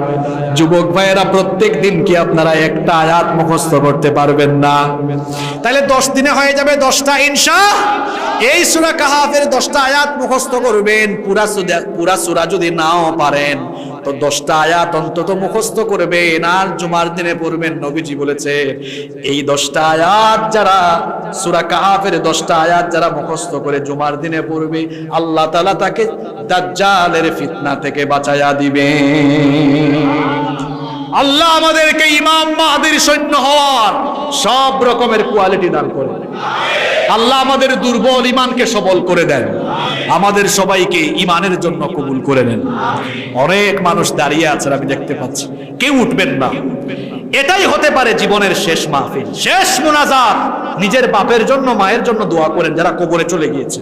যুবক ভাইয়েরা, প্রত্যেক দিন কি আপনারা একটা আয়াত মুখস্থ করতে পারবেন না? তাহলে 10 দিনে হয়ে যাবে 10টা ইনশাআল্লাহ। এই সূরা কাহাফের 10টা আয়াত মুখস্থ করবেন। পুরা সূরা যদি নাও পারেন, তো 10টা আয়াত অন্তত মুখস্থ করবেন, আর জুমার দিনে পড়বেন। নবীজি বলেছে, এই 10টা আয়াত যারা, সূরা কাহাফের 10টা আয়াত যারা মুখস্থ করে জুমার দিনে পড়বে, আল্লাহ তাআলা তাকে দাজ্জালের ফিতনা থেকে বাঁচায়া দিবেন। আল্লাহ আমাদেরকে ইমাম মাহদির সৈন্য হওয়ার সব রকমের কোয়ালিটি দান করেন। আল্লাহ আমাদের দুর্বল ইমানকে সবল করে দেন। আমাদের সবাইকে ইমানের জন্য কবুল করে নেন। অনেক মানুষ দাঁড়িয়ে আছে, আমি দেখতে পাচ্ছি, কেউ উঠবেন না। এটাই হতে পারে জীবনের শেষ মাহফিল, শেষ মুনাজাত। নিজের বাপের জন্য, মায়ের জন্য দোয়া করেন যারা কবরে চলে গিয়েছে।